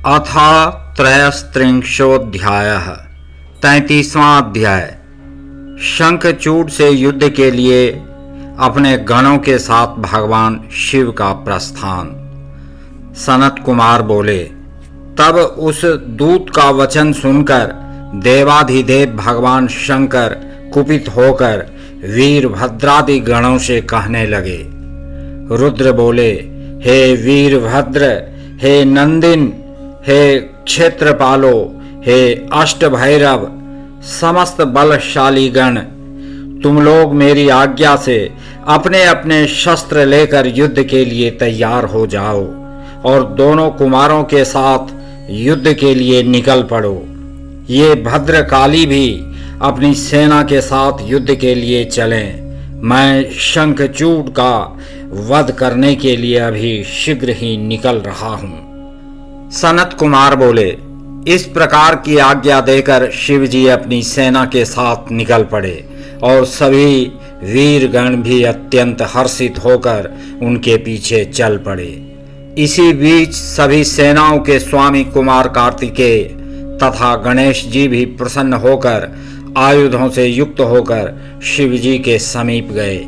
अथ त्रयस्त्रिंशोऽध्यायः 33वां अध्याय। शंखचूड़ से युद्ध के लिए अपने गणों के साथ भगवान शिव का प्रस्थान। सनत कुमार बोले, तब उस दूत का वचन सुनकर देवाधिदेव भगवान शंकर कुपित होकर वीरभद्रादि गणों से कहने लगे। रुद्र बोले, हे वीरभद्र, हे नंदिन, हे क्षेत्रपालो, हे अष्टभैरव, समस्त बलशाली गण, तुम लोग मेरी आज्ञा से अपने अपने शस्त्र लेकर युद्ध के लिए तैयार हो जाओ और दोनों कुमारों के साथ युद्ध के लिए निकल पड़ो। ये भद्रकाली भी अपनी सेना के साथ युद्ध के लिए चलें। मैं शंखचूड़ का वध करने के लिए अभी शीघ्र ही निकल रहा हूँ। सनत कुमार बोले, इस प्रकार की आज्ञा देकर शिवजी अपनी सेना के साथ निकल पड़े और सभी वीरगण भी अत्यंत हर्षित होकर उनके पीछे चल पड़े। इसी बीच सभी सेनाओं के स्वामी कुमार कार्तिकेय तथा गणेश जी भी प्रसन्न होकर आयुधों से युक्त होकर शिवजी के समीप गए।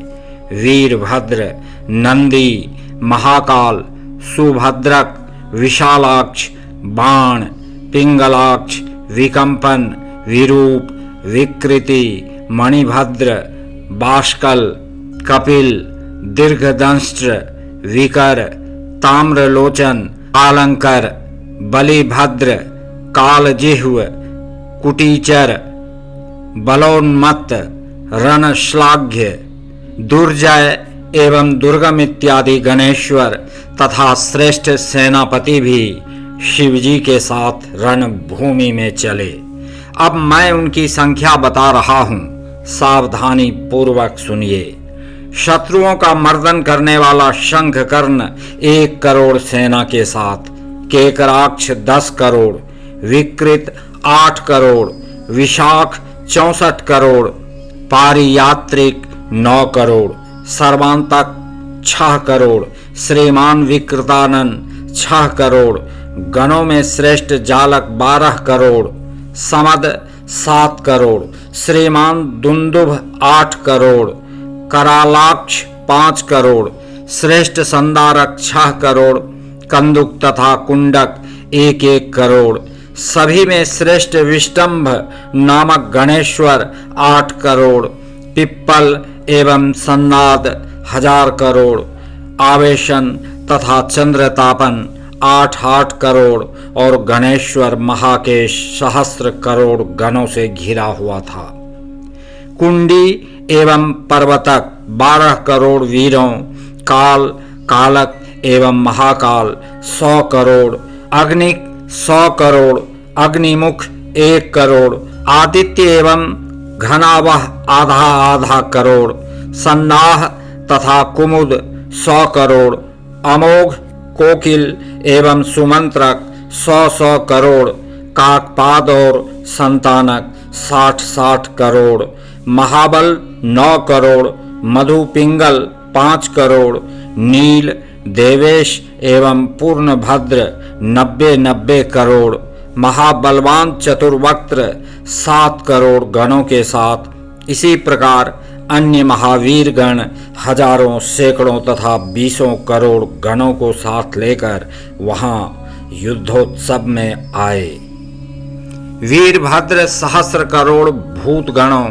वीरभद्र, नंदी, महाकाल, सुभद्रक, विशालाक्ष, बाण, पिंगलाक्ष, विकंपन, विरूप, विकृति, मणिभद्र, बाष्कल, कपिल, दीर्घदंष्ट्र, विकर, ताम्रलोचन, कालंकर, बलिभद्र, कालजिह्व, कुटीचर, बलोन्मत्त, रणश्लाघ्य, दुर्जय एवं दुर्गम इत्यादि गणेश्वर तथा श्रेष्ठ सेनापति भी शिवजी के साथ रणभूमि में चले। अब मैं उनकी संख्या बता रहा हूँ, सावधानी पूर्वक सुनिए। शत्रुओं का मर्दन करने वाला शंखकर्ण 1 करोड़ सेना के साथ, केकराक्ष 10 करोड़, विकृत 8 करोड़, विशाख 64 करोड़, पारियात्रिक 9 करोड़, सर्वांतक 6 करोड़, श्रीमान विकृतानंद 6 करोड़, गणों में श्रेष्ठ जालक 12 करोड़, समद 7 करोड़, श्रीमान दुंदुभ 8 करोड़, करालाक्ष 5 करोड़, श्रेष्ठ संदारक 6 करोड़, कंदुक तथा कुंडक 1-1 करोड़, सभी में श्रेष्ठ विष्टंभ नामक गणेश्वर 8 करोड़, पिप्पल एवं सन्नाद 1000 करोड़, आवेशन तथा चंद्रतापन 8-8 करोड़ और गणेश्वर महाकेश 1000 करोड़ गणों से घिरा हुआ था। कुंडी एवं पर्वतक 12 करोड़ वीरों, काल, कालक एवं महाकाल 100 करोड़, अग्निक 100 करोड़, अग्निमुख 1 करोड़, आदित्य एवं घनावह आधा करोड़, सन्नाह तथा कुमुद 100 करोड़, अमोघ, कोकिल एवं सुमंत्रक 100 करोड़, काकपाद और संतानक 60 करोड़, महाबल 9 करोड़, मधुपिंगल 5 करोड़, नील, देवेश एवं पूर्णभद्र 90 करोड़, महाबलवान चतुर्वक्त्र 7 करोड़ गणों के साथ। इसी प्रकार अन्य महावीर गण हजारों, सैकड़ों तथा 20 करोड़ गणों को साथ लेकर वहां युद्धोत्सव में आए। वीरभद्र 1000 करोड़ भूत गणों,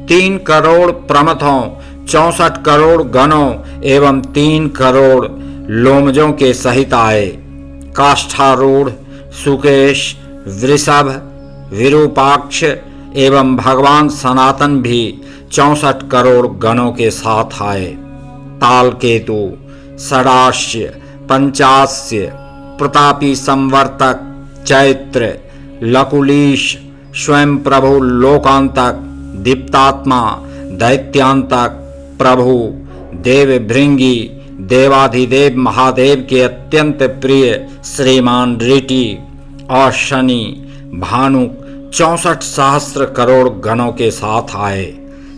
3 करोड़ प्रमथों, 64 करोड़ गणों एवं 3 करोड़ लोमजों के सहित आए। काष्ठारूढ़, सुकेश, वृषभ, विरूपाक्ष एवं भगवान सनातन भी 64 करोड़ गणों के साथ आए। तालकेतु, षडाश्य, पंचास्य, प्रतापी संवर्तक, चैत्र, लकुलीश, स्वयं प्रभु लोकांतक, दीप्तात्मा, दैत्यांतक, प्रभु, देवभृंगी, देवाधिदेव महादेव के अत्यंत प्रिय श्रीमान ऋटि और शनि, भानुक 64 सहस्त्र करोड़ गणों के साथ आए।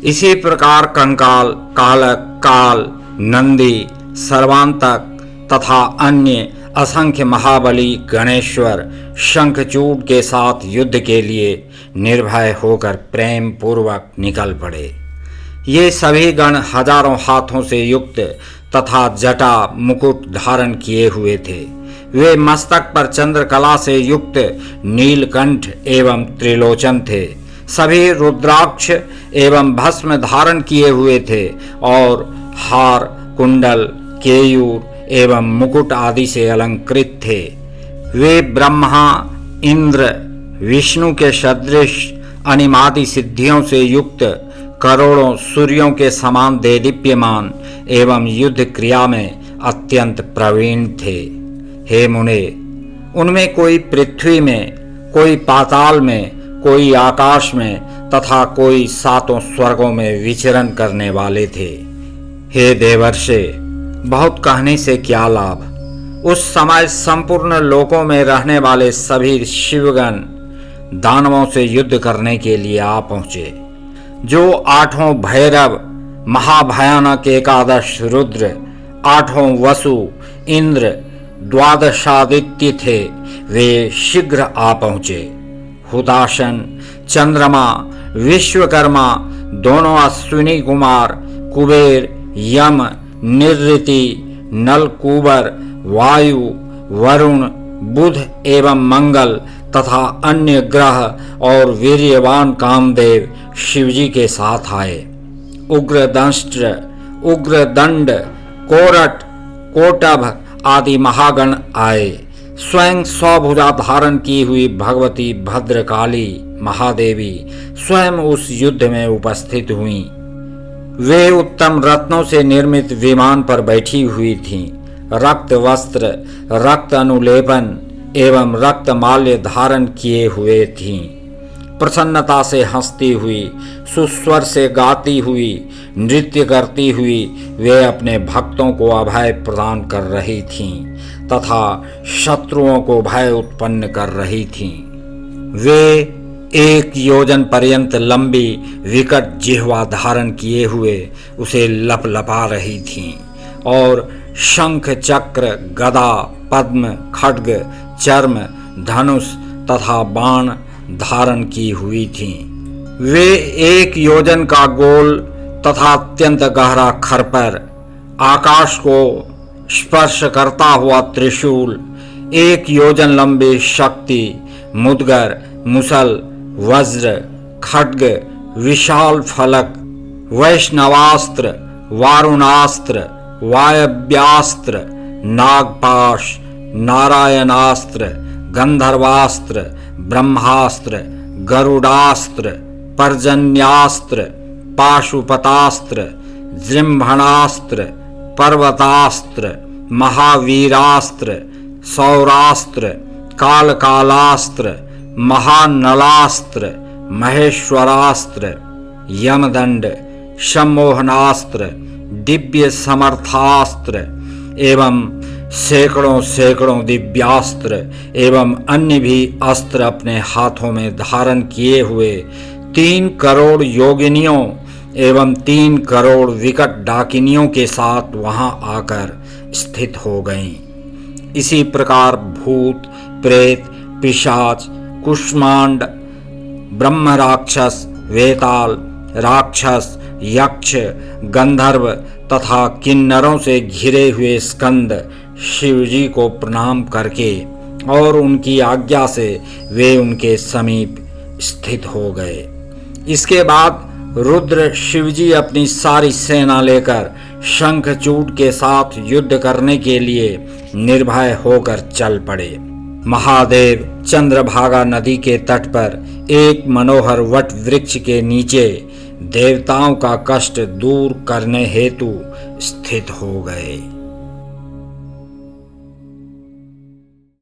इसी प्रकार कंकाल, कालक, काल, नंदी, सर्वांतक तथा अन्य असंख्य महाबली गणेश्वर शंखचूड के साथ युद्ध के लिए निर्भय होकर प्रेम पूर्वक निकल पड़े। ये सभी गण हजारों हाथों से युक्त तथा जटा मुकुट धारण किए हुए थे। वे मस्तक पर चंद्रकला से युक्त नीलकंठ एवं त्रिलोचन थे। सभी रुद्राक्ष एवं भस्म धारण किए हुए थे और हार, कुंडल, केयूर एवं मुकुट आदि से अलंकृत थे। वे ब्रह्मा, इंद्र, विष्णु के सदृश अनिमादि सिद्धियों से युक्त करोड़ों सूर्यों के समान देदीप्यमान एवं युद्ध क्रिया में अत्यंत प्रवीण थे। हे मुने, उनमें कोई पृथ्वी में, कोई पाताल में, कोई आकाश में तथा कोई सातों स्वर्गों में विचरण करने वाले थे। हे देवर्षे, बहुत कहने से क्या लाभ। उस समय संपूर्ण लोकों में रहने वाले सभी शिवगण दानवों से युद्ध करने के लिए आ पहुंचे। जो आठों भैरव, महाभयानक एकादश रुद्र, आठों वसु, इंद्र, द्वादशादित्य थे, वे शीघ्र आ पहुंचे। हुताशन, चंद्रमा, विश्वकर्मा, दोनों अश्विनी कुमार, कुबेर, यम, निरृति, नलकूबर, वायु, वरुण, बुध एवं मंगल तथा अन्य ग्रह और वीर्यवान कामदेव शिवजी के साथ आए। उग्रदंष्ट्र, उग्रदंड, कोरट, कोटभ आदि महागण आए। स्वयं स्वभुजा धारण की हुई भगवती भद्रकाली महादेवी स्वयं उस युद्ध में उपस्थित हुईं। वे उत्तम रत्नों से निर्मित विमान पर बैठी हुई थीं। रक्त वस्त्र, रक्त अनुलेपन एवं रक्त माल्य धारण किए हुए थीं। प्रसन्नता से हंसती हुई, सुस्वर से गाती हुई, नृत्य करती हुई वे अपने भक्तों को अभय प्रदान कर रही थीं तथा शत्रुओं को भय उत्पन्न कर रही थीं। वे 1 योजन पर्यंत लंबी विकट जिह्वा धारण किए हुए उसे लपलपा रही थीं और शंख, चक्र, गदा, पद्म, खड्ग, चर्म, धनुष तथा बाण धारण की हुई थीं। वे 1 योजन का गोल तथा अत्यंत गहरा खरपर, आकाश को स्पर्श करता हुआ त्रिशूल, 1 योजन लंबी शक्ति, मुद्गर, मुसल, वज्र, खड्ग, विशाल फलक, वैष्णवास्त्र, वारुणास्त्र, वायव्यास्त्र, नागपाश, नारायणास्त्र, गंधर्वास्त्र, ब्रह्मास्त्र, गरुडास्त्र, पर्जन्यास्त्र, पाशुपतास्त्र, जृंभणास्त्र, पर्वतास्त्र, महावीरास्त्र, सौरास्त्र, कालकालास्त्र, महानलास्त्र, महेश्वरास्त्र, यमदंड, सम्मोहनास्त्र, दिव्य समर्थास्त्र एवं सैकड़ों दिव्यास्त्र एवं अन्य भी अस्त्र अपने हाथों में धारण किए हुए 3 करोड़ योगिनियों एवं 3 करोड़ विकट डाकिनियों के साथ वहां आकर स्थित हो गईं। इसी प्रकार भूत, प्रेत, पिशाच, कुष्मांड, ब्रह्म राक्षस, वेताल, राक्षस, यक्ष, गंधर्व तथा किन्नरों से घिरे हुए स्कंद शिवजी को प्रणाम करके और उनकी आज्ञा से वे उनके समीप स्थित हो गए। इसके बाद रुद्र शिवजी अपनी सारी सेना लेकर शंखचूड के साथ युद्ध करने के लिए निर्भय होकर चल पड़े। महादेव चंद्रभागा नदी के तट पर एक मनोहर वट वृक्ष के नीचे देवताओं का कष्ट दूर करने हेतु स्थित हो गए।